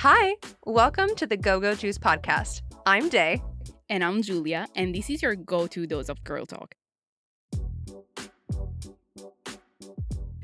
Hi, welcome to the Go-Go Juice podcast. I'm Day. And I'm Giulia, and this is your go-to dose of girl talk.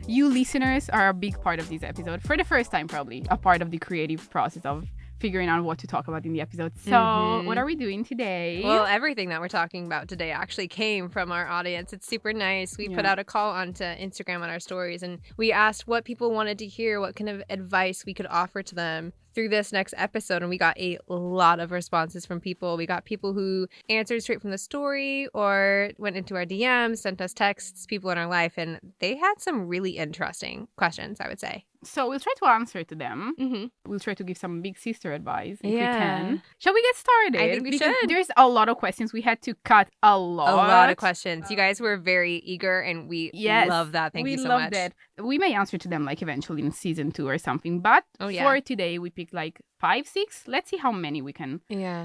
You listeners are a big part of this episode, for the first time probably, a part of the creative process of figuring out what to talk about in the episode. So what are we doing today? Well, everything that we're talking about today actually came from our audience. It's super nice. We put out a call onto Instagram on our stories, and we asked what people wanted to hear, what kind of advice we could offer to them through this next episode, and we got a lot of responses from people. We got people who answered straight from the story or went into our DMs, sent us texts, people in our life, and they had some really interesting questions, I would say. So we'll try to answer to them. We'll try to give some big sister advice if we can. Shall we get started? I think we should. There's a lot of questions. We had to cut a lot. A lot of questions. You guys were very eager, and we love that. Thank you so much. We love that. We may answer to them like eventually in season 2 or something. But for today, we picked like 5, 6. Let's see how many we can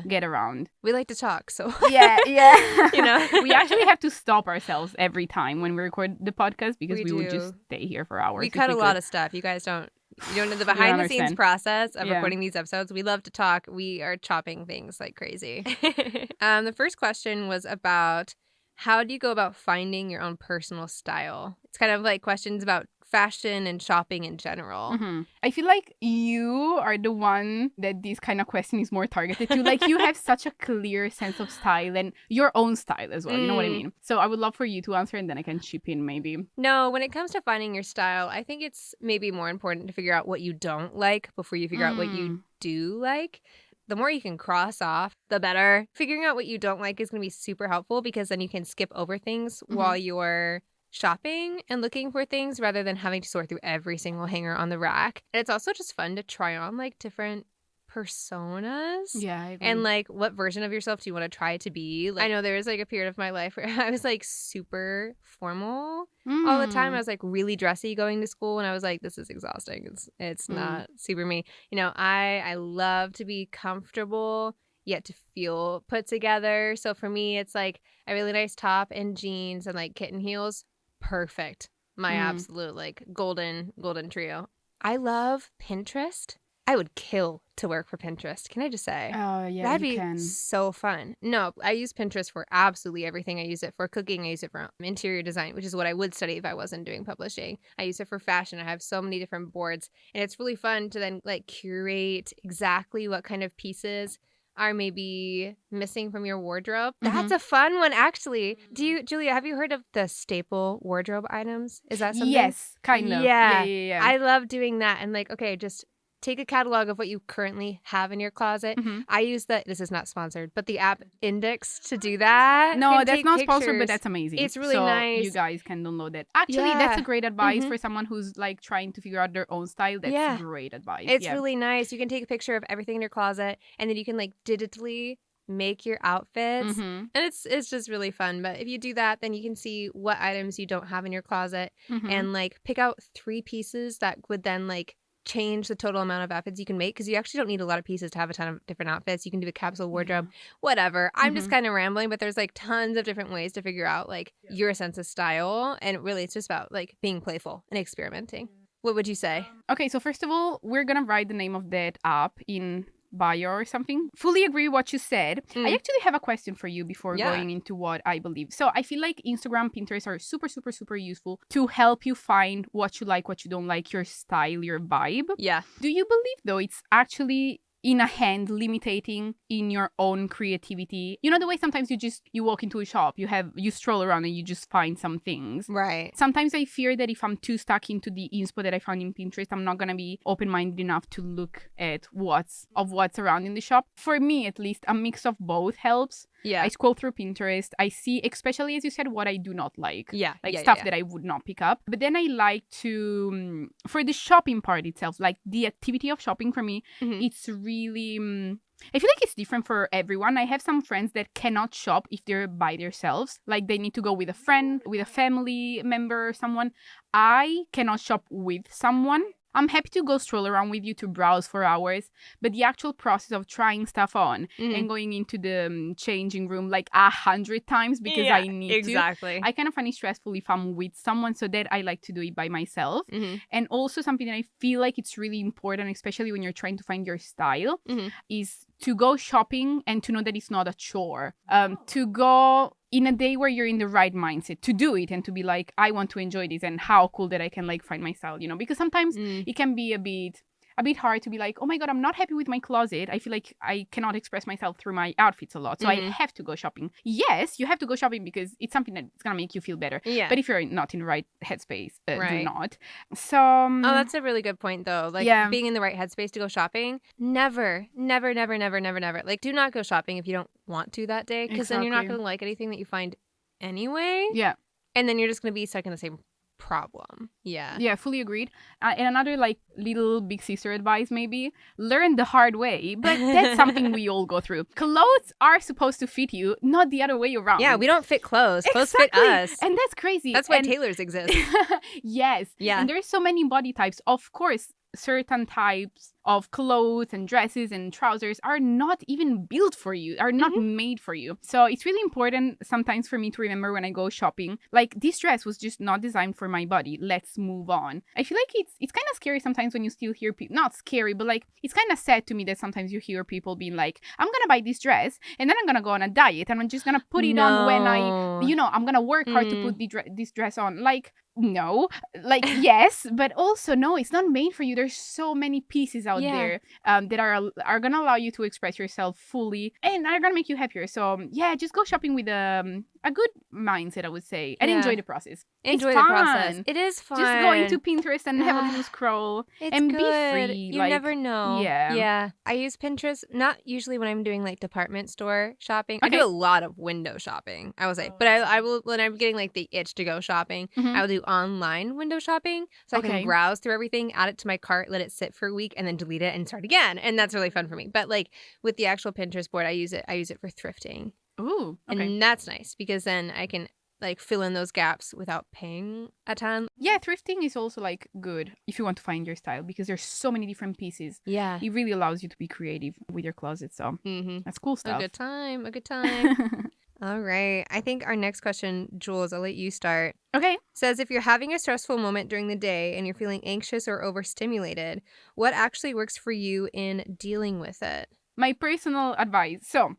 get around. We like to talk, so yeah. You know, we actually have to stop ourselves every time when we record the podcast because we would just stay here for hours. We cut a lot of stuff. You guys don't know the behind the scenes process of recording these episodes. We love to talk. We are chopping things like crazy. The first question was about how do you go about finding your own personal style? It's kind of like questions about fashion and shopping in general. I feel like you are the one that this kind of question is more targeted to. Like, you have such a clear sense of style and your own style as well. You know what I mean? So I would love for you to answer and then I can chip in maybe. No, when it comes to finding your style, I think it's maybe more important to figure out what you don't like before you figure out what you do like. The more you can cross off, the better. Figuring out what you don't like is going to be super helpful because then you can skip over things while you're shopping and looking for things rather than having to sort through every single hanger on the rack. And it's also just fun to try on like different personas. Yeah, I agree. And like what version of yourself do you want to try to be? Like, I know there was like a period of my life where I was like super formal all the time. I was like really dressy going to school and I was like, this is exhausting. It's not super me. You know, I love to be comfortable yet to feel put together. So for me, it's like a really nice top and jeans and like kitten heels. Perfect. My absolute like golden trio. I love Pinterest. I would kill to work for Pinterest. Can I just say? Oh, yeah, that'd be so fun. No, I use Pinterest for absolutely everything. I use it for cooking. I use it for interior design, which is what I would study if I wasn't doing publishing. I use it for fashion. I have so many different boards. And it's really fun to then like curate exactly what kind of pieces are maybe missing from your wardrobe. That's a fun one, actually. Giulia, have you heard of the staple wardrobe items? Is that something? Yes, kind of. Yeah. I love doing that. And like, okay, just take a catalog of what you currently have in your closet. I use this is not sponsored, but the app Indyx to do that. No, that's not sponsored, but that's amazing. It's really nice. You guys can download that. Actually, that's a great advice for someone who's like trying to figure out their own style. That's great advice. It's really nice. You can take a picture of everything in your closet and then you can like digitally make your outfits and it's just really fun. But if you do that, then you can see what items you don't have in your closet and like pick out 3 pieces that would then like change the total amount of outfits you can make because you actually don't need a lot of pieces to have a ton of different outfits. You can do a capsule wardrobe, whatever. I'm just kind of rambling, but there's like tons of different ways to figure out like your sense of style. And really it's just about like being playful and experimenting. What would you say? Okay, so first of all, we're gonna write the name of that app in bio or something. Fully agree what you said. I actually have a question for you before going into what I believe. So I feel like Instagram, Pinterest are super useful to help you find what you like, what you don't like, your style, your vibe. Yeah. Do you believe though it's actually in a hand limiting in your own creativity? You know the way sometimes you walk into a shop, you stroll around and you just find some things. Right. Sometimes I fear that if I'm too stuck into the inspo that I found in Pinterest, I'm not gonna be open-minded enough to look at what's around in the shop. For me at least, a mix of both helps. Yeah. I scroll through Pinterest. I see, especially as you said, what I do not like. Yeah. Like stuff that I would not pick up. But then I like to, for the shopping part itself, like the activity of shopping for me, it's really, I feel like it's different for everyone. I have some friends that cannot shop if they're by themselves. Like they need to go with a friend, with a family member, someone. I cannot shop with someone. I'm happy to go stroll around with you to browse for hours, but the actual process of trying stuff on and going into the changing room like 100 times because I need to. I kind of find it stressful if I'm with someone, so that I like to do it by myself. And also something that I feel like it's really important, especially when you're trying to find your style, is to go shopping and to know that it's not a chore. To go in a day where you're in the right mindset to do it and to be like, I want to enjoy this and how cool that I can like find my style, you know, because sometimes it can be a bit hard to be like, oh my God, I'm not happy with my closet. I feel like I cannot express myself through my outfits a lot. So I have to go shopping. Yes, you have to go shopping because it's something that's going to make you feel better. Yeah. But if you're not in the right headspace, do not. So... oh, that's a really good point though. Like being in the right headspace to go shopping. Never. Like do not go shopping if you don't want to that day because then you're not going to like anything that you find anyway. Yeah. And then you're just going to be stuck in the same problem. Yeah, fully agreed. And another like little big sister advice, maybe learn the hard way, but that's something we all go through. Clothes are supposed to fit you, not the other way around. Yeah, we don't fit clothes. Clothes fit us, and that's crazy. That's why tailors exist. Yes. Yeah, and there's so many body types. Of course, certain types of clothes and dresses and trousers are not even built for you, are not made for you. So it's really important sometimes for me to remember when I go shopping, like this dress was just not designed for my body. Let's move on. I feel like it's kind of scary sometimes when you still hear people, not scary, but like it's kind of sad to me that sometimes you hear people being like, I'm gonna buy this dress and then I'm gonna go on a diet and I'm just gonna put it on when I'm gonna work hard to put this dress on. Like, no, like yes, but also no, it's not made for you. There's so many pieces out there that are gonna allow you to express yourself fully and are gonna make you happier. So yeah, just go shopping with a good mindset, I would say, and enjoy the process. Enjoy the process. It is fun. Just go into Pinterest and have a little scroll and good. Be free. You never know. Yeah. I use Pinterest not usually when I'm doing like department store shopping. I do a lot of window shopping, I will say, but I will when I'm getting like the itch to go shopping. I will do online window shopping so I can browse through everything, add it to my cart, let it sit for a week, and then delete it and start again. And that's really fun for me. But like with the actual Pinterest board, I use it for thrifting. Ooh, okay. And that's nice because then I can like fill in those gaps without paying a ton. Yeah, thrifting is also like good if you want to find your style because there's so many different pieces. Yeah. It really allows you to be creative with your closet. So that's cool stuff. A good time. All right. I think our next question, Jules, I'll let you start. Okay. Says, if you're having a stressful moment during the day and you're feeling anxious or overstimulated, what actually works for you in dealing with it? My personal advice. So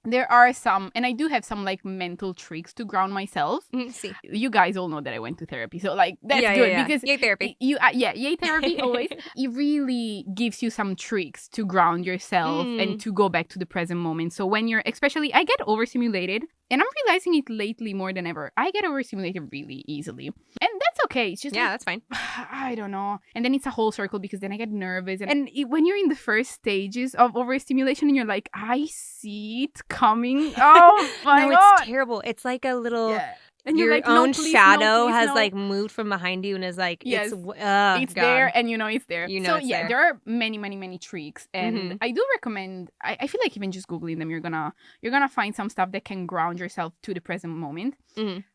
there are some, and I do have some like mental tricks to ground myself. See, you guys all know that I went to therapy, so like that's good because yay therapy. Yay therapy always. It really gives you some tricks to ground yourself and to go back to the present moment. So when you're, especially, I get overstimulated, and I'm realizing it lately more than ever. I get overstimulated really easily, and that's okay. It's just that's fine. I don't know, and then it's a whole circle because then I get nervous, and when you're in the first stages of overstimulation, and you're like, I see it coming. Oh my God, it's terrible. It's like a little. Yeah. And your like, own shadow has like moved from behind you and is like, yes, it's there and you know it's there. You know, so there are many tricks, and I do recommend. I feel like even just googling them, you're gonna find some stuff that can ground yourself to the present moment.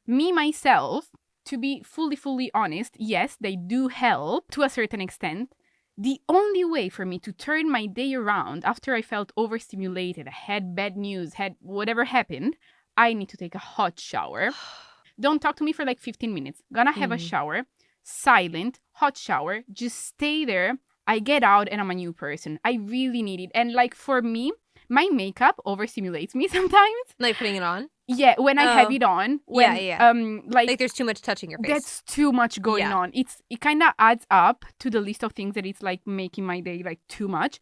Me myself, to be fully honest, yes, they do help to a certain extent. The only way for me to turn my day around after I felt overstimulated, had bad news, had whatever happened, I need to take a hot shower. Don't talk to me for like 15 minutes. Gonna have a shower, silent, hot shower. Just stay there. I get out and I'm a new person. I really need it. And like for me, my makeup overstimulates me sometimes. Like putting it on? Yeah, when I have it on. When, like there's too much touching your face. That's too much going on. It kind of adds up to the list of things that it's like making my day like too much.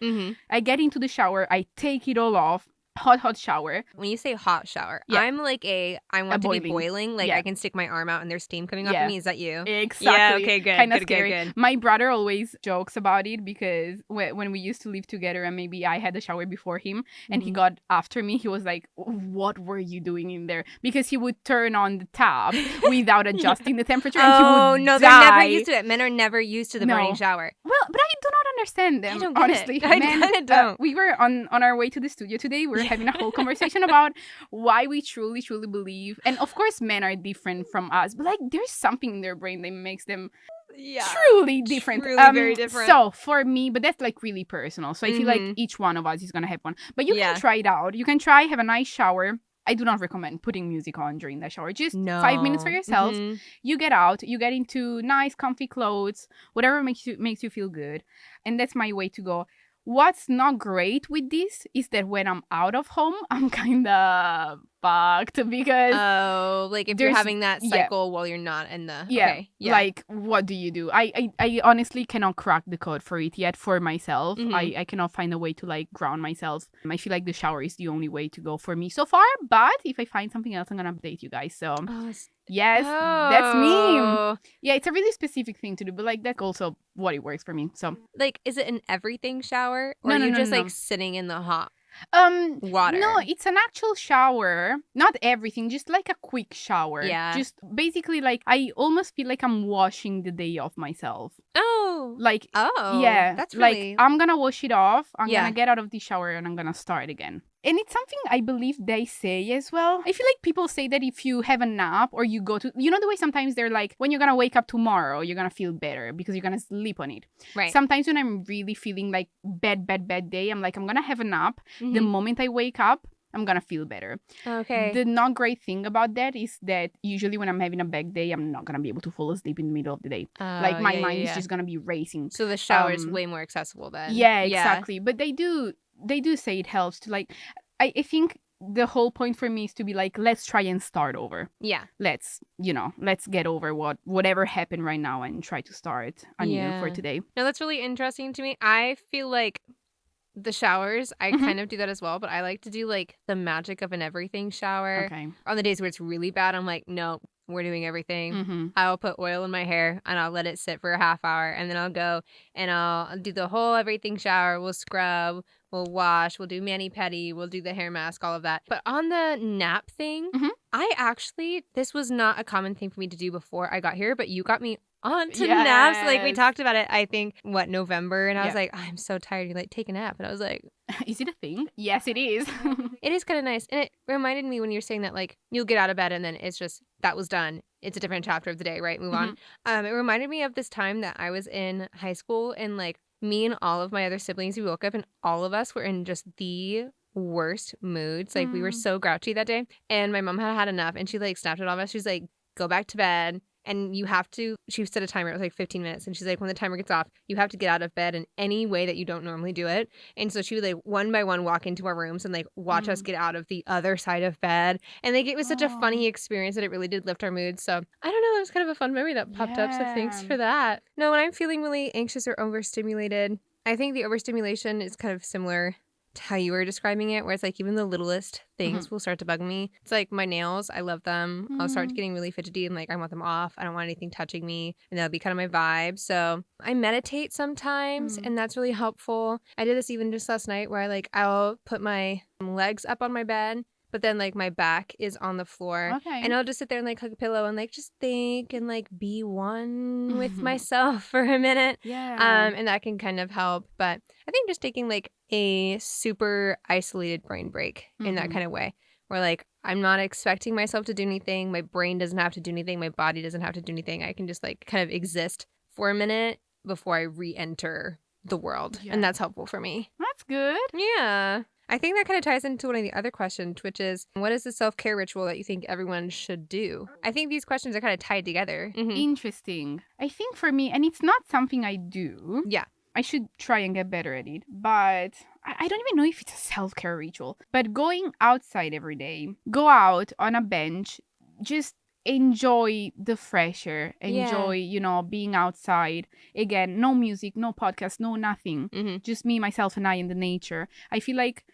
I get into the shower. I take it all off. Hot shower. When you say hot shower, I'm like I want to be boiling. Like I can stick my arm out and there's steam coming off of me. Is that you? Exactly. Yeah, okay, good. Kind of scary. Good. My brother always jokes about it because when we used to live together and maybe I had the shower before him and he got after me, he was like, what were you doing in there? Because he would turn on the tap without adjusting the temperature and he would die. They're never used to it. Men are never used to the morning shower. Well, but I do not understand them. I don't get honestly. It. I kind of don't. We were on our way to the studio today. We're having a whole conversation about why we truly believe, and of course men are different from us, but like there's something in their brain that makes them truly different. Truly very different. So for me, but that's like really personal. So I feel like each one of us is going to have one. But you can try it out. You can try, have a nice shower. I do not recommend putting music on during the shower. Just 5 minutes for yourself. You get out, you get into nice, comfy clothes, whatever makes you feel good. And that's my way to go. What's not great with this is that when I'm out of home, I'm kind of fucked because... like if you're having that cycle while you're not in the... Like, what do you do? I honestly cannot crack the code for it yet for myself. I cannot find a way to, like, ground myself. I feel like the shower is the only way to go for me so far. But if I find something else, I'm going to update you guys. So... Yes, that's me. Yeah, it's a really specific thing to do, but like that's also what it works for me. So, like, is it an everything shower, or are you just like sitting in the hot water? No, it's an actual shower. Not everything, just like a quick shower. Yeah. Just basically like I almost feel like I'm washing the day off myself. Yeah. That's really... like I'm gonna wash it off. I'm gonna get out of the shower and I'm gonna start again. And it's something I believe they say as well. I feel like people say that if you have a nap or you go to... You know the way sometimes they're like, when you're going to wake up tomorrow, you're going to feel better because you're going to sleep on it. Right. Sometimes when I'm really feeling like bad day, I'm like, I'm going to have a nap. The moment I wake up, I'm going to feel better. Okay. The not great thing about that is that usually when I'm having a bad day, I'm not going to be able to fall asleep in the middle of the day. Like my mind is just going to be racing. So the shower is way more accessible then. Yeah, exactly. But they do say it helps to like... I think the whole point for me is to be like, let's try and start over. Yeah. Let's get over whatever happened right now and try to start anew for today. No, that's really interesting to me. I feel like the showers, I kind of do that as well, but I like to do like the magic of an everything shower. Okay. On the days where it's really bad, I'm like, no, we're doing everything. I'll put oil in my hair and I'll let it sit for a half hour, and then I'll go and I'll do the whole everything shower. We'll scrub, we'll wash, we'll do mani-pedi, we'll do the hair mask, all of that. But on the nap thing, this was not a common thing for me to do before I got here, but you got me onto naps. Like, we talked about it, I think, November, and I was like, I'm so tired. You like, take a nap. And I was like, is it a thing? Yes, it is. It is kind of nice. And it reminded me when you're saying that, like, you'll get out of bed and then it's just, that was done. It's a different chapter of the day, right? Move on. It reminded me of this time that I was in high school, and like me and all of my other siblings, we woke up and all of us were in just the worst moods. Like, we were so grouchy that day, and my mom had enough, and she like snapped at all of us. She's like, go back to bed. And you have to, she set a timer, it was like 15 minutes. And she's like, when the timer gets off, you have to get out of bed in any way that you don't normally do it. And so she would like one by one walk into our rooms and like watch us get out of the other side of bed. And like, it was such a funny experience that it really did lift our mood. So I don't know, it was kind of a fun memory that popped up. So thanks for that. No, when I'm feeling really anxious or overstimulated, I think the overstimulation is kind of similar to how you were describing it, where it's like even the littlest things will start to bug me. It's like my nails, I love them. I'll start getting really fidgety and like I want them off. I don't want anything touching me, and that'll be kind of my vibe. So I meditate sometimes, and that's really helpful. I did this even just last night where I'll put my legs up on my bed, but then like my back is on the floor. Okay. And I'll just sit there and like hug a pillow and like just think and like be one with myself for a minute. Yeah. And that can kind of help. But I think just taking like a super isolated brain break in that kind of way, where like I'm not expecting myself to do anything. My brain doesn't have to do anything. My body doesn't have to do anything. I can just like kind of exist for a minute before I re-enter the world. And that's helpful for me. That's good. Yeah. I think that kind of ties into one of the other questions, which is, what is the self-care ritual that you think everyone should do? I think these questions are kind of tied together. Interesting. I think for me, and it's not something I do. Yeah. I should try and get better at it. But I don't even know if it's a self-care ritual. But going outside every day, go out on a bench, just enjoy the fresh air, enjoy, being outside. Again, no music, no podcast, no nothing. Just me, myself, and I in the nature. I feel like,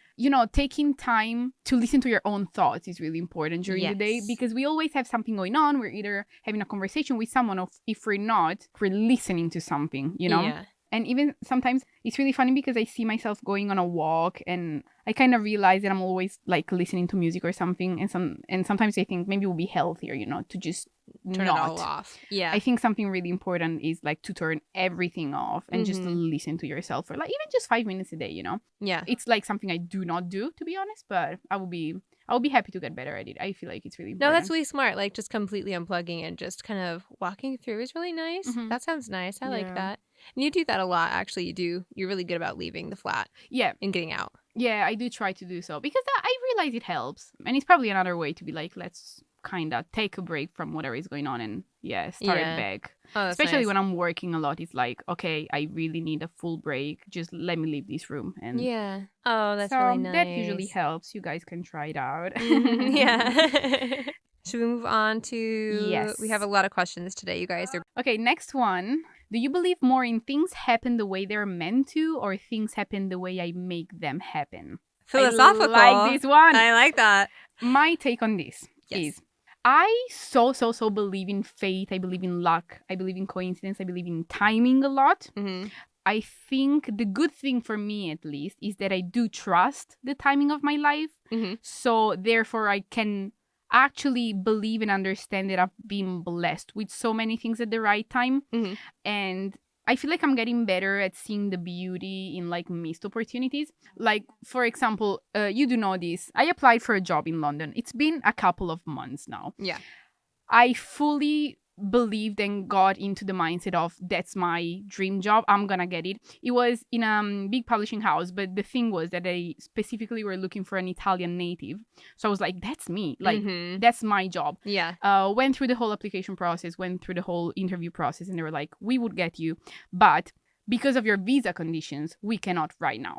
taking time to listen to your own thoughts is really important during the day, because we always have something going on. We're either having a conversation with someone, or if we're not, we're listening to something, Yeah. And even sometimes it's really funny because I see myself going on a walk and I kind of realize that I'm always like listening to music or something. And sometimes I think maybe it would be healthier, to just turn it all off. Yeah. I think something really important is like to turn everything off and just listen to yourself for like even just 5 minutes a day, Yeah. It's like something I do not do, to be honest, but I would be I'll be happy to get better at it. I feel like it's really important. No, that's really smart. Like just completely unplugging and just kind of walking through is really nice. That sounds nice. I like that. And you do that a lot, actually. You're really good about leaving the flat. Yeah. And getting out. Yeah, I do try to do so because I realize it helps. And it's probably another way to be like, let's kind of take a break from whatever is going on and start back. Oh, especially nice. when I'm working a lot. It's like, okay, I really need a full break. Just let me leave this room. And oh, that's really nice. That usually helps. You guys can try it out. Yeah. Should we move on to... Yes. We have a lot of questions today, you guys. Okay, next one. Do you believe more in things happen the way they're meant to, or things happen the way I make them happen? Philosophical. I like this one. I like that. My take on this is I so believe in fate. I believe in luck. I believe in coincidence. I believe in timing a lot. I think the good thing for me, at least, is that I do trust the timing of my life. So therefore, I can actually believe and understand that I've been blessed with so many things at the right time. And I feel like I'm getting better at seeing the beauty in like missed opportunities. Like, for example, you do know this. I applied for a job in London. It's been a couple of months now. Yeah. I fully believed and got into the mindset of that's my dream job. I'm gonna get it. It was in a big publishing house, but the thing was that they specifically were looking for an Italian native. So I was like, that's me. Like, that's my job. Yeah. Went through the whole application process, went through the whole interview process, and they were like, we would get you, but because of your visa conditions, we cannot right now.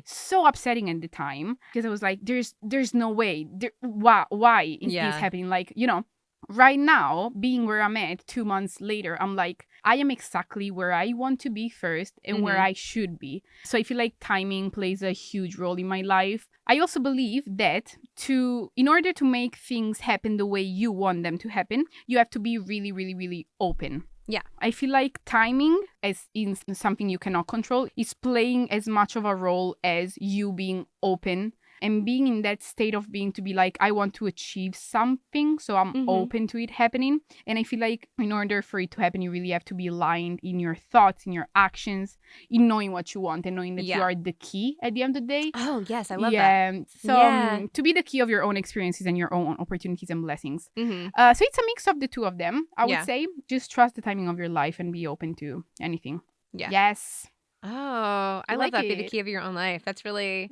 So upsetting at the time because I was like, there's no way. Why is this happening? Like, you know, right now, being where I'm at 2 months later, I'm like, I am exactly where I want to be first and where I should be. So I feel like timing plays a huge role in my life. I also believe that in order to make things happen the way you want them to happen, you have to be really, really, really open. Yeah. I feel like timing, as in something you cannot control, is playing as much of a role as you being open and being in that state of being to be like, I want to achieve something, so I'm open to it happening. And I feel like in order for it to happen, you really have to be aligned in your thoughts, in your actions, in knowing what you want and knowing that you are the key at the end of the day. Oh, yes, I love that. So to be the key of your own experiences and your own opportunities and blessings. So it's a mix of the two of them, I would say. Just trust the timing of your life and be open to anything. Yeah. Yes. Oh, I love that. Be the key of your own life. That's really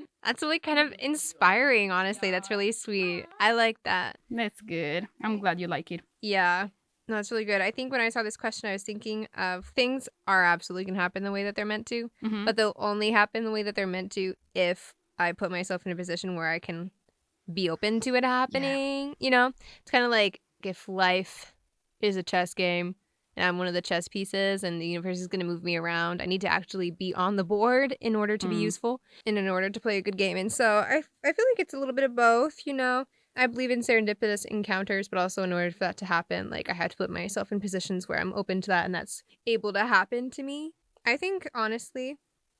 kind of inspiring, honestly. That's really sweet. I like that. That's good. I'm glad you like it. Yeah. No, that's really good. I think when I saw this question, I was thinking of things are absolutely going to happen the way that they're meant to, but they'll only happen the way that they're meant to if I put myself in a position where I can be open to it happening. You know, it's kind of like if life is a chess game, and I'm one of the chess pieces and the universe is going to move me around, I need to actually be on the board in order to be useful and in order to play a good game. And so I feel like it's a little bit of both, you know. I believe in serendipitous encounters, but also in order for that to happen, like I have to put myself in positions where I'm open to that and that's able to happen to me. I think, honestly,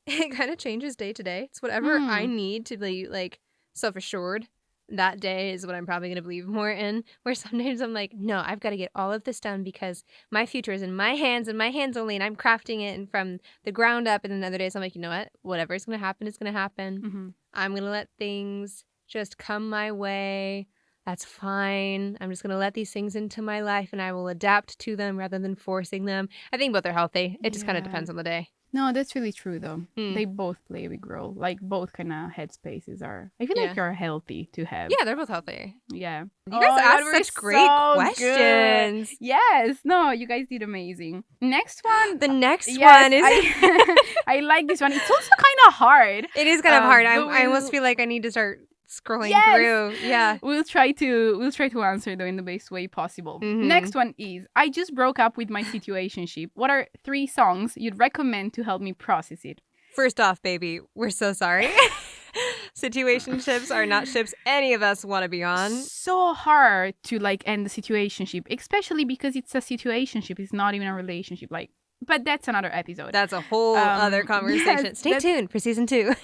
it kind of changes day to day. It's whatever I need to be, like, self-assured. That day is what I'm probably going to believe more in, where sometimes I'm like, no, I've got to get all of this done because my future is in my hands and my hands only, and I'm crafting it and from the ground up. And then other days I'm like, you know what? Whatever is going to happen is going to happen. I'm going to let things just come my way. That's fine. I'm just going to let these things into my life and I will adapt to them rather than forcing them. I think both are healthy. It just kind of depends on the day. No, that's really true, though. They both play a big role. Like, both kind of headspaces are... I feel like you're healthy to have. Yeah, they're both healthy. Yeah. You guys asked such great questions. Good. Yes. No, you guys did amazing. Next one. The next one is... I like this one. It's also kind of hard. It is kind of hard. I almost feel like I need to start scrolling through. Yeah. We'll try to answer though in the best way possible. Next one is, I just broke up with my situationship. What are 3 songs you'd recommend to help me process it? First off, baby, we're so sorry. Situationships are not ships any of us want to be on. So hard to like end the situationship, especially because it's a situationship. It's not even a relationship. Like, but that's another episode. That's a whole other conversation. Stay tuned for season 2.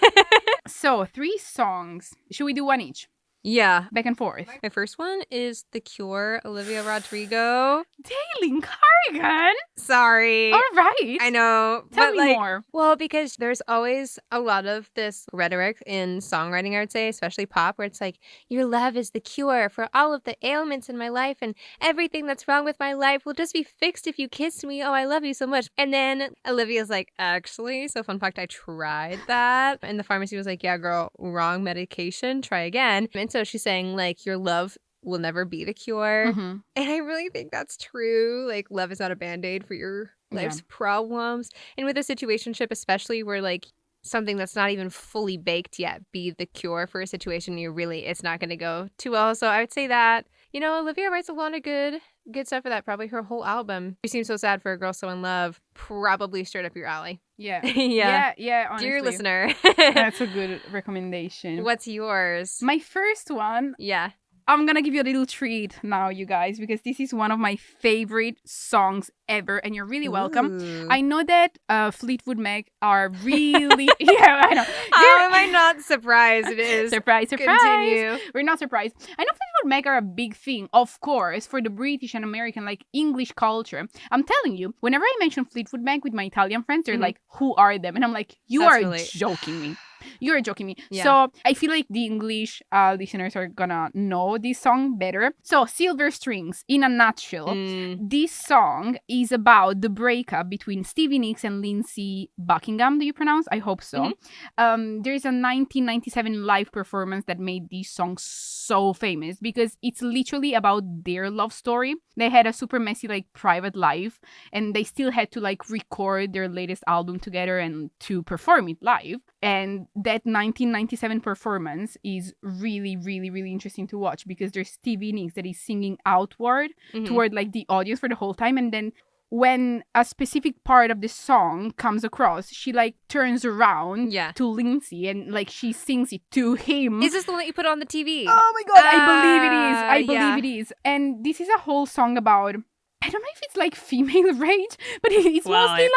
So 3 songs. Should we do one each? Yeah. Back and forth. My first one is The Cure, Olivia Rodrigo. Daily Cardigan? Sorry. All right. I know. Tell but me more. Well, because there's always a lot of this rhetoric in songwriting, I would say, especially pop, where it's like, your love is the cure for all of the ailments in my life, and everything that's wrong with my life will just be fixed if you kiss me. Oh, I love you so much. And then Olivia's like, actually, so fun fact, I tried that. And the pharmacy was like, yeah, girl, wrong medication. Try again. And so she's saying, like, your love will never be the cure. Mm-hmm. And I really think that's true. Like, love is not a band-aid for your life's problems. And with a situationship, especially where, like, something that's not even fully baked yet be the cure for a situation, it's not going to go too well. So I would say that, Olivia writes a lot of good stuff for that. Probably her whole album. You Seem So Sad for a Girl So in Love. Probably straight up your alley. Yeah. Yeah. Honestly. Dear listener. That's a good recommendation. What's yours? My first one. Yeah. I'm gonna give you a little treat now, you guys, because this is one of my favorite songs ever, and you're really welcome. Ooh. I know that Fleetwood Mac are really... yeah, I know. How am I not surprised? It is. Surprise. Continue. We're not surprised. I know Fleetwood Mac are a big thing, of course, for the British and American, like, English culture. I'm telling you, whenever I mention Fleetwood Mac with my Italian friends, they're like, who are them? And I'm like, joking me. You're joking me. Yeah. So I feel like the English listeners are gonna know this song better. So Silver Strings, in a nutshell, this song is about the breakup between Stevie Nicks and Lindsey Buckingham. Do you pronounce? I hope so. There's a 1997 live performance that made this song so famous because it's literally about their love story. They had a super messy, like, private life, and they still had to, like, record their latest album together and to perform it live. And that 1997 performance is really, really, really interesting to watch because there's Stevie Nicks that is singing outward toward, like, the audience for the whole time. And then when a specific part of the song comes across, she, like, turns around to Lindsey and, like, she sings it to him. Is this the one that you put on the TV? Oh my God, I believe it is. I believe it is. And this is a whole song about... I don't know if it's, like, female rage, but it's mostly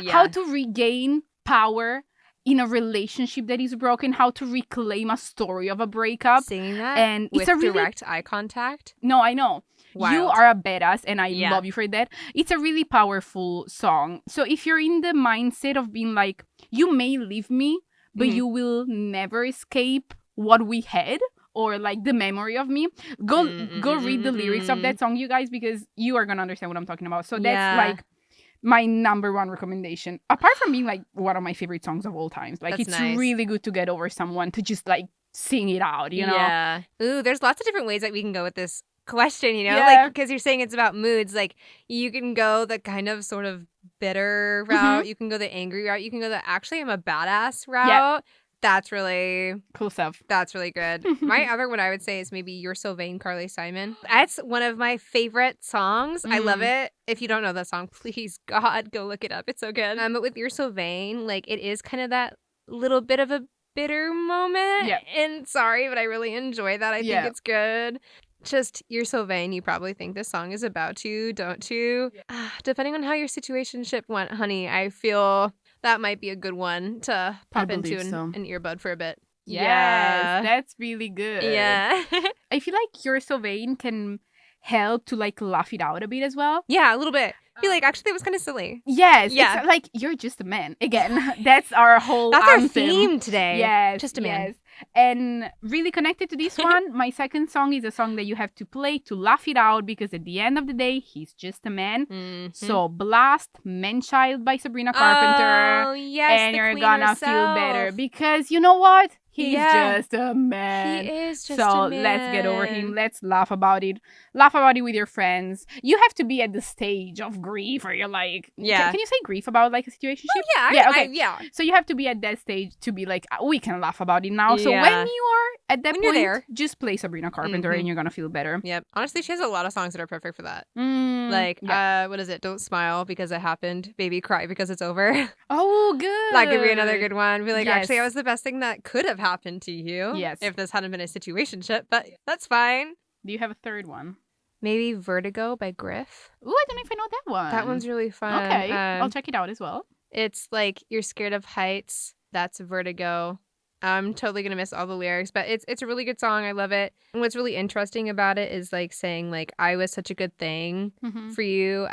how to regain power in a relationship that is broken, how to reclaim a story of a breakup. Singing that and with it's a really... direct eye contact? No, I know. Wild. You are a badass and I love you for that. It's a really powerful song. So if you're in the mindset of being like, you may leave me, but you will never escape what we had, or, like, the memory of me, go read the lyrics of that song, you guys, because you are gonna understand what I'm talking about. So that's like my number one recommendation, apart from being, like, one of my favorite songs of all times. Like, it's really good to get over someone to just, like, sing it out, you know? Yeah. Ooh, there's lots of different ways that we can go with this question, like, because you're saying it's about moods. Like, you can go the kind of sort of bitter route, you can go the angry route, you can go the actually I'm a badass route. That's really cool stuff. That's really good. My other one I would say is maybe You're So Vain, Carly Simon. That's one of my favorite songs. I love it. If you don't know that song, please, God, go look it up. It's so good. But with You're So Vain, like, it is kind of that little bit of a bitter moment. Yeah. And sorry, but I really enjoy that. I think it's good. Just, you're so vain, you probably think this song is about you, don't you? Yeah. Depending on how your situationship went, honey, I feel that might be a good one to pop into an earbud for a bit. Yes, that's really good. Yeah. I feel like You're So Vain can help to, like, laugh it out a bit as well. Yeah, a little bit. I feel like, actually, that was kind of silly. Yes. Yeah. It's like, you're just a man. Again, that's our whole That's anthem. our theme today. Yes. Just a man. Yes. And really connected to this one, my second song is a song that you have to play to laugh it out because at the end of the day, he's just a man. So blast Manchild by Sabrina Carpenter. Oh, yes. And you're gonna feel better because you know what? He's just a man. He is just a man. So let's get over him. Let's laugh about it. Laugh about it with your friends. You have to be at the stage of grief or you're like... Can you say grief about, like, a situationship? Oh, yeah. Okay. Yeah. So you have to be at that stage to be like, we can laugh about it now. So when you are at that point, just play Sabrina Carpenter and you're going to feel better. Yep. Honestly, she has a lot of songs that are perfect for that. What is it? Don't Smile Because It Happened. Baby Cry Because It's Over. Oh, good. That could be another good one. Be like, actually, that was the best thing that could have happened to you. Yes. If this hadn't been a situationship, but that's fine. Do you have a third one? Maybe Vertigo by Griff. Ooh, I don't know if I know that one. That one's really fun. Okay, I'll check it out as well. It's like, you're scared of heights. That's Vertigo. I'm totally gonna miss all the lyrics, but it's a really good song. I love it. And what's really interesting about it is like saying like I was such a good thing for you.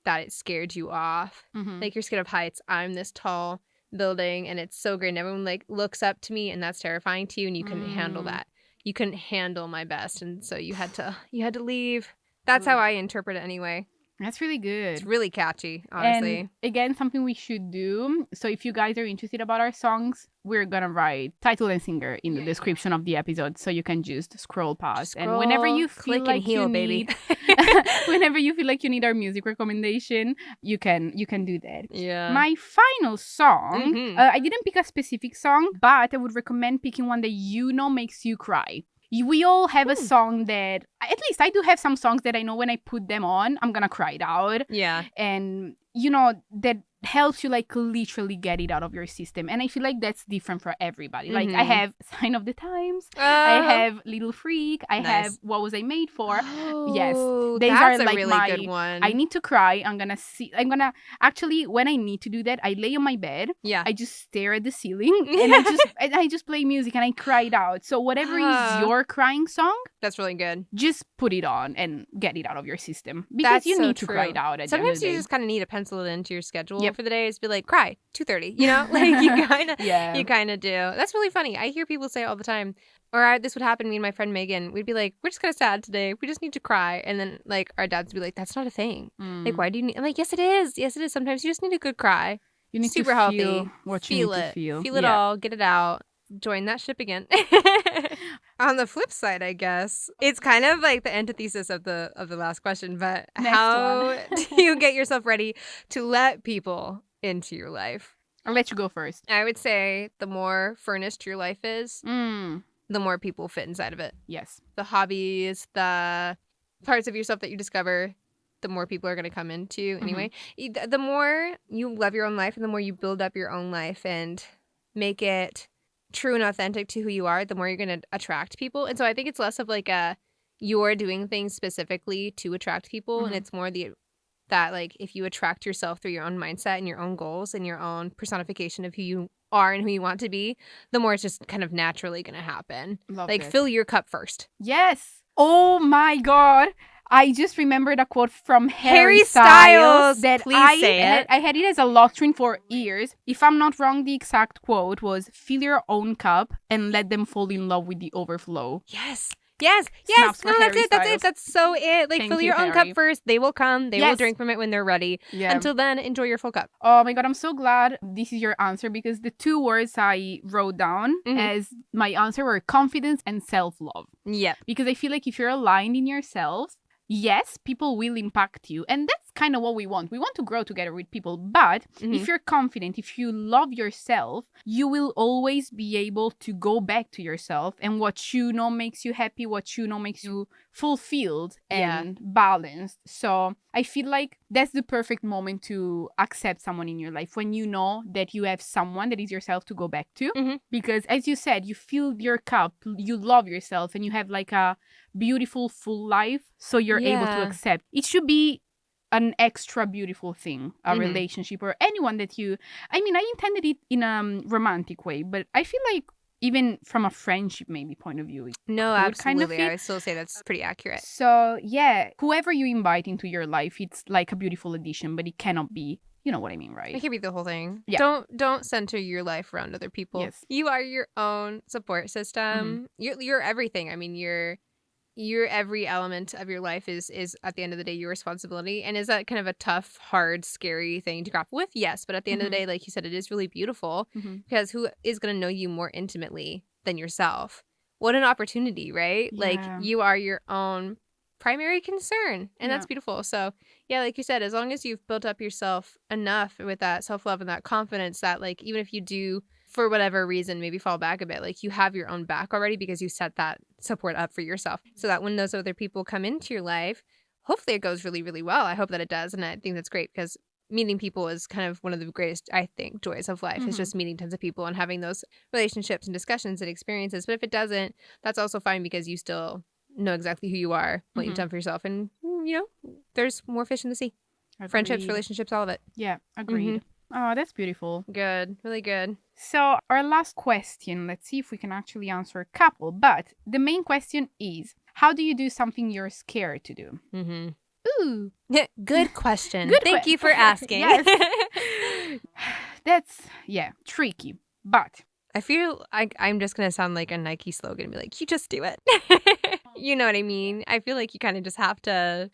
That it scared you off. Like you're scared of heights. I'm this tall building, and it's so great. And everyone like looks up to me, and that's terrifying to you, and you couldn't handle that. You couldn't handle my best, and so you had to leave. That's how I interpret it anyway. That's really good. It's really catchy, honestly. And again, something we should do. So if you guys are interested about our songs, we're going to write title and singer in the description of the episode. So you can just scroll past. And whenever you feel like you need, whenever you feel like you need our music recommendation, you can do that. Yeah. My final song, I didn't pick a specific song, but I would recommend picking one that you know makes you cry. We all have a song that, at least I do have some songs that I know when I put them on, I'm going to cry it out. Yeah. And, you know, that helps you like literally get it out of your system. And I feel like that's different for everybody. Like I have Sign of the Times, I have Little Freak, I have What Was I Made For. Yes. These that's are like a really good one. I need to cry. I'm gonna actually, when I need to do that, I lay on my bed. Yeah. I just stare at the ceiling and I just play music and I cry it out. So whatever is your crying song, that's really good. just put it on and get it out of your system, because you need to cry it out. Sometimes you just kind of need to pencil it into your schedule for the day. Is be like, cry 2:30. You know, like you kind of do. That's really funny. I hear people say all the time. Or this would happen to me and my friend Megan. We'd be like, we're just kind of sad today. We just need to cry. And then like our dads would be like, that's not a thing. Like, why do you need? I'm like, yes, it is. Yes, it is. Sometimes you just need a good cry. You need super to healthy. Feel what you need to feel. Feel it all. Get it out. Join that ship again. On the flip side, I guess it's kind of like the antithesis of the last question. But how do you get yourself ready to let people into your life? I'll let you go first. I would say the more furnished your life is, the more people fit inside of it. Yes. The hobbies, the parts of yourself that you discover, the more people are going to come into you anyway. The more you love your own life and the more you build up your own life and make it true and authentic to who you are, the more you're going to attract people. And so I think it's less of like you're doing things specifically to attract people, and it's more that like if you attract yourself through your own mindset and your own goals and your own personification of who you are and who you want to be, the more it's just kind of naturally going to happen. Fill your cup first. Yes. Oh my God. I just remembered a quote from Harry Styles that I had it as a lock screen for years. If I'm not wrong, the exact quote was, fill your own cup and let them fall in love with the overflow. Yes. No, that's it. That's so it. Like, fill your own cup first. They will come. They will drink from it when they're ready. Yeah. Until then, enjoy your full cup. Oh my God, I'm so glad this is your answer, because the two words I wrote down as my answer were confidence and self-love. Yeah. Because I feel like if you're aligned in yourself, yes, people will impact you. And that's kind of what we want. We want to grow together with people. But if you're confident, if you love yourself, you will always be able to go back to yourself and what you know makes you happy, what you know makes you fulfilled and balanced. So I feel like that's the perfect moment to accept someone in your life, when you know that you have someone that is yourself to go back to. Because as you said, you fill your cup, you love yourself, and you have like a beautiful full life, so you're able to accept. It should be an extra beautiful thing, a relationship or anyone that you, I mean, I intended it in a romantic way, but I feel like even from a friendship maybe point of view, no, absolutely, I would still say that's pretty accurate. So yeah, whoever you invite into your life, it's like a beautiful addition, but it cannot be, you know what I mean, right? It can be the whole thing. Yeah. Don't center your life around other people. Yes. You are your own support system. You're everything. I mean, your every element of your life is at the end of the day your responsibility. And is that kind of a tough, hard, scary thing to grapple with? Yes, but at the end of the day, like you said, it is really beautiful, because who is going to know you more intimately than yourself? What an opportunity, right? Yeah. Like, you are your own primary concern, and that's beautiful. So yeah, like you said, as long as you've built up yourself enough with that self-love and that confidence that, like, even if you do for whatever reason maybe fall back a bit, like, you have your own back already because you set that support up for yourself, so that when those other people come into your life, hopefully it goes really, really well. I hope that it does, and I think that's great, because meeting people is kind of one of the greatest, I think, joys of life, is just meeting tons of people and having those relationships and discussions and experiences. But if it doesn't, that's also fine, because you still know exactly who you are, what you've done for yourself, and you know, there's more fish in the sea. Agreed. Friendships, relationships, all of it. Yeah, agreed. Oh, that's beautiful. Good. Really good. So our last question, let's see if we can actually answer a couple. But the main question is, how do you do something you're scared to do? Mm-hmm. Ooh. Good question. Good Thank you for asking. Yes. That's, tricky. But I feel like I'm just going to sound like a Nike slogan and be like, you just do it. You know what I mean? I feel like you kind of just have to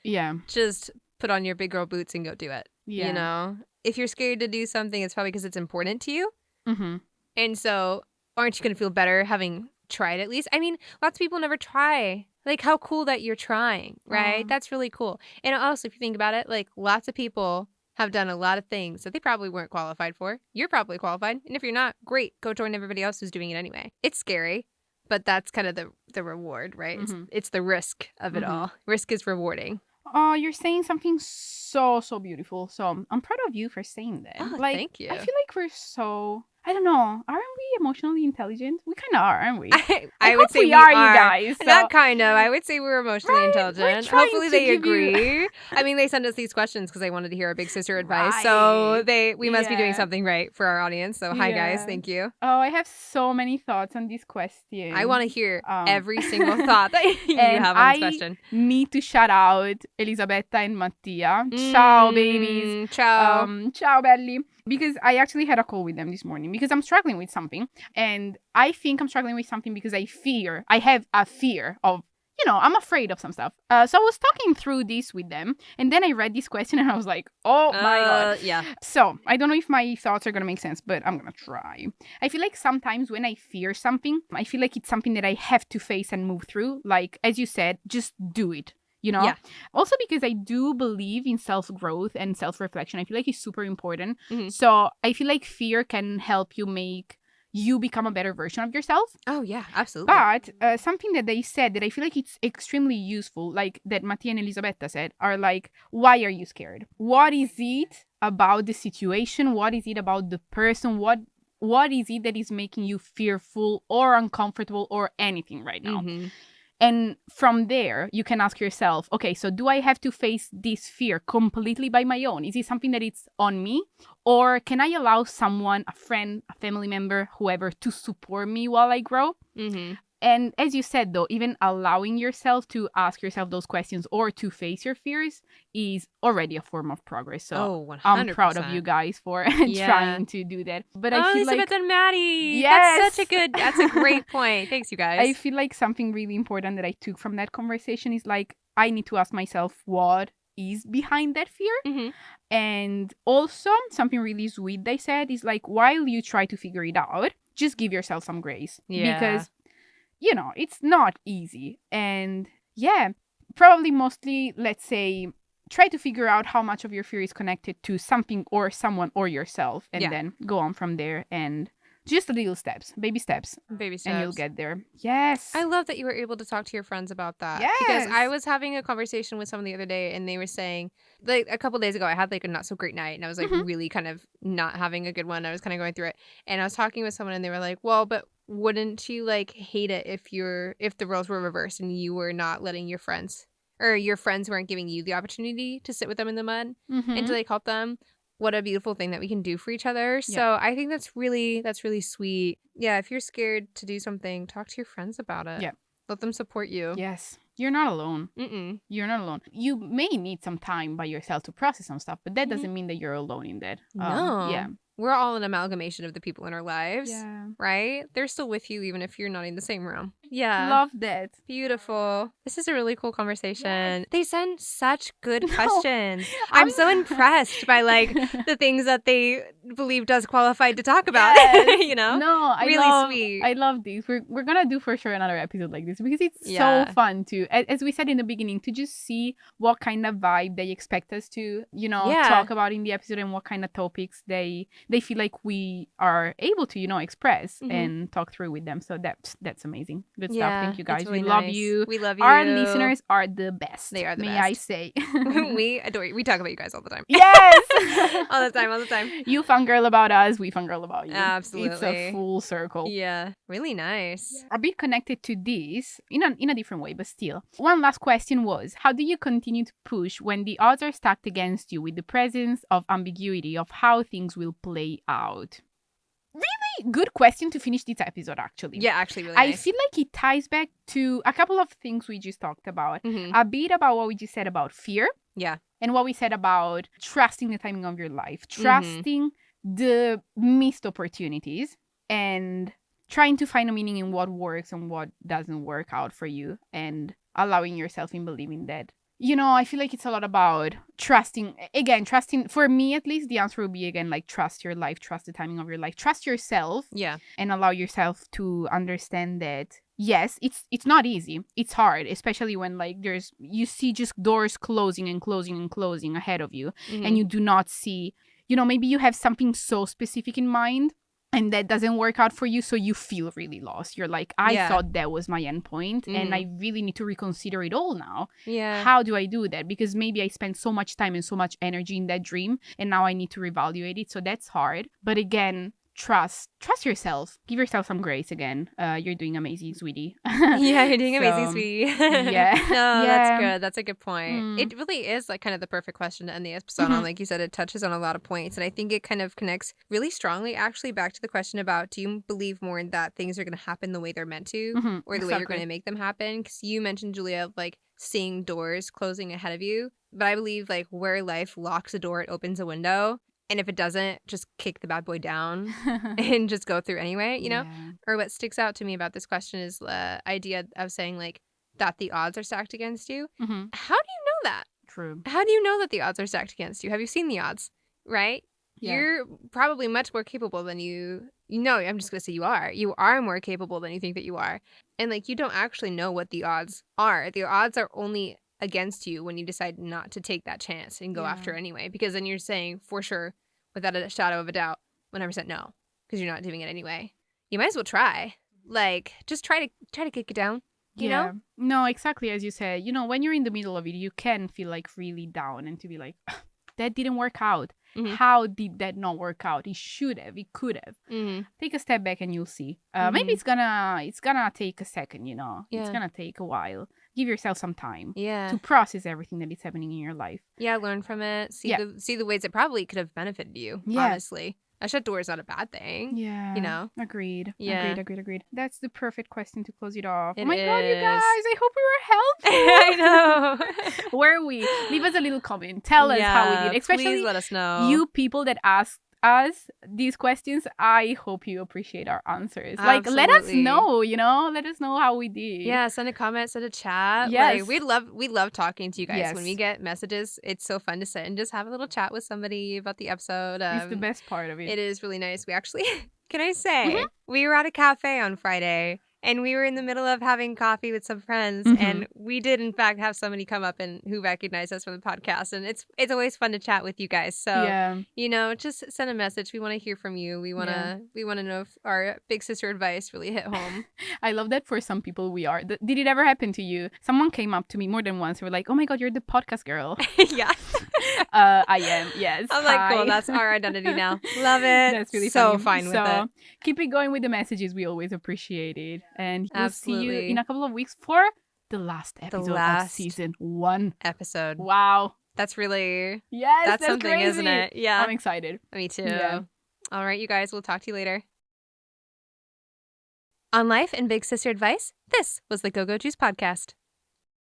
just put on your big girl boots and go do it. Yeah. You know? If you're scared to do something, it's probably because it's important to you. Mm-hmm. And so aren't you going to feel better having tried at least? I mean, lots of people never try. Like, how cool that you're trying, right? That's really cool. And also, if you think about it, like, lots of people have done a lot of things that they probably weren't qualified for. You're probably qualified. And if you're not, great. Go join everybody else who's doing it anyway. It's scary, but that's kind of the reward, right? Mm-hmm. It's the risk of it all. Risk is rewarding. Oh, you're saying something so beautiful. So I'm proud of you for saying that. Oh, like, thank you. I feel like we're so, I don't know, aren't we emotionally intelligent? We kind of are, aren't we? I would say we are, you guys. So. Not kind of. I would say we're emotionally intelligent. Hopefully they agree. You... I mean, they sent us these questions because they wanted to hear our big sister advice. Right. So we must be doing something right for our audience. So hi guys, thank you. Oh, I have so many thoughts on this question. I want to hear every single thought that you have on this question. I need to shout out Elisabetta and Mattia. Ciao, babies. Ciao. Ciao, belli. Because I actually had a call with them this morning because I'm struggling with something. And I think I'm struggling with something because I have a fear of, I'm afraid of some stuff. So I was talking through this with them. And then I read this question and I was like, oh my God. Yeah. So I don't know if my thoughts are going to make sense, but I'm going to try. I feel like sometimes when I fear something, I feel like it's something that I have to face and move through. Like, as you said, just do it. Yeah. Also because I do believe in self-growth and self-reflection. I feel like it's super important. Mm-hmm. So I feel like fear can help you make you become a better version of yourself. Oh, yeah, absolutely. But something that they said that I feel like it's extremely useful, like that Mattia and Elisabetta said, are like, why are you scared? What is it about the situation? What is it about the person? What is it that is making you fearful or uncomfortable or anything right now? Mm-hmm. And from there, you can ask yourself, okay, so do I have to face this fear completely by my own? Is it something that it's on me? Or can I allow someone, a friend, a family member, whoever, to support me while I grow? Mm-hmm. And as you said, though, even allowing yourself to ask yourself those questions or to face your fears is already a form of progress. So 100%. I'm proud of you guys for trying to do that. But I feel Elizabeth and Maddie. Yes. That's a great point. Thanks, you guys. I feel like something really important that I took from that conversation is like, I need to ask myself what is behind that fear. Mm-hmm. And also something really sweet they said is like, while you try to figure it out, just give yourself some grace. Yeah. Because it's not easy. And probably mostly, let's say, try to figure out how much of your fear is connected to something or someone or yourself. And then go on from there and just little steps, baby steps. Baby steps. And you'll get there. Yes. I love that you were able to talk to your friends about that. Yes. Because I was having a conversation with someone the other day and they were saying, like a couple days ago, I had like a not so great night and I was like really kind of not having a good one. I was kind of going through it. And I was talking with someone and they were like, well, but wouldn't you like hate it if the roles were reversed and you were not letting your friends or your friends weren't giving you the opportunity to sit with them in the mud and to like help them? What a beautiful thing that we can do for each other. So I think that's really sweet. Yeah, if you're scared to do something, talk to your friends about it. Yeah. Let them support you. Yes. You're not alone. Mm-mm. You're not alone. You may need some time by yourself to process some stuff, but that doesn't mean that you're alone in that. No. Yeah. We're all an amalgamation of the people in our lives. Yeah. Right? They're still with you even if you're not in the same room. Yeah. Love that. Beautiful. This is a really cool conversation. Yes. They send such good questions. I'm so impressed by like the things that they believed us qualified to talk about. Yes. No, really sweet. I love these. We're gonna do for sure another episode like this because it's so fun to, as we said in the beginning, to just see what kind of vibe they expect us to, talk about in the episode and what kind of topics they feel like we are able to, express and talk through with them. So that's amazing. Good stuff. Thank you guys. Really we love you. We love you. Our listeners are the best. They are the best. May I say. We adore you. We talk about you guys all the time. Yes. all the time. You found fangirl about us, we fangirl about you. Absolutely. It's a full circle. Yeah, really nice. Yeah. A bit connected to this, in a different way, but still. One last question was, how do you continue to push when the odds are stacked against you with the presence of ambiguity of how things will play out? Really good question to finish this episode, actually. Yeah, actually really nice. I feel like it ties back to a couple of things we just talked about. A bit about what we just said about fear. Yeah. And what we said about trusting the timing of your life, trusting the missed opportunities, and trying to find a meaning in what works and what doesn't work out for you, and allowing yourself in believing that. You know, I feel like it's a lot about trusting. Again, trusting, for me at least, the answer will be, again, like, trust your life, trust the timing of your life, trust yourself. Yeah. And allow yourself to understand that, yes, it's not easy. It's hard, especially when, like, you see just doors closing and closing and closing ahead of you. And you do not see, you know, maybe you have something so specific in mind and that doesn't work out for you, so you feel really lost. You're like, I thought that was my end point, and I really need to reconsider it all now. Yeah. How do I do that? Because maybe I spent so much time and so much energy in that dream, and now I need to reevaluate it. So that's hard. But again, trust yourself. Give yourself some grace again. You're doing amazing, sweetie. Yeah, you're doing amazing, sweetie. Yeah. No, that's good. That's a good point. It really is like kind of the perfect question to end the episode on. Like you said, it touches on a lot of points. And I think it kind of connects really strongly actually back to the question about, do you believe more in that things are going to happen the way they're meant to, or the way you're going to make them happen? Because you mentioned, Giulia, like seeing doors closing ahead of you. But I believe like where life locks a door, it opens a window. And if it doesn't, just kick the bad boy down and just go through anyway, you know? Yeah. Or what sticks out to me about this question is the idea of saying, like, that the odds are stacked against you. How do you know that? True. How do you know that the odds are stacked against you? Have you seen the odds? Right? Yeah. You're probably much more capable than I'm just going to say you are. You are more capable than you think that you are. And, like, you don't actually know what the odds are. The odds are only against you when you decide not to take that chance and go after anyway, because then you're saying for sure, without a shadow of a doubt, 100% no, because you're not doing it anyway. You might as well try. Like, just try to kick it down. You know? No, exactly as you said. You know, when you're in the middle of it, you can feel like really down and to be like, that didn't work out. How did that not work out? It should have. It could have. Take a step back and you'll see. Maybe it's gonna take a second. You know, it's gonna take a while. Give yourself some time to process everything that is happening in your life. Yeah, learn from it. See the ways it probably could have benefited you. Honestly, a shut door is not a bad thing. Yeah, you know. Agreed. Yeah. Agreed. That's the perfect question to close it off. It oh my god, you is. guys! I hope we were helpful. I know. Were we? Leave us a little comment. Tell us how we did. Especially please let us know. You people that asked us these questions, I hope you appreciate our answers. Absolutely. Like, let us know, you know, let us know how we did. Yeah, send a comment, send a chat. Yes. Like, we love talking to you guys. When we get messages, it's so fun to sit and just have a little chat with somebody about the episode. It's the best part of it. It is really nice. We actually, can I say, we were at a cafe on Friday. And we were in the middle of having coffee with some friends, and we did, in fact, have somebody come up and who recognized us from the podcast. And it's always fun to chat with you guys. So, you know, just send a message. We want to hear from you. We want to know if our big sister advice really hit home. I love that for some people we are. Did it ever happen to you? Someone came up to me more than once. They were like, "Oh my god, you're the podcast girl." Yeah. I am. Yes. I'm like, cool. That's our identity now. Love it. That's really so fine with it. Keep it going with the messages. We always appreciate it. And we'll see you in a couple of weeks for the last episode of season 1. Episode. Wow. That's really... Yes, that's something, crazy. Isn't it? Yeah. I'm excited. Me too. Yeah. All right, you guys. We'll talk to you later. On life and big sister advice, this was the Go-Go Juice Podcast.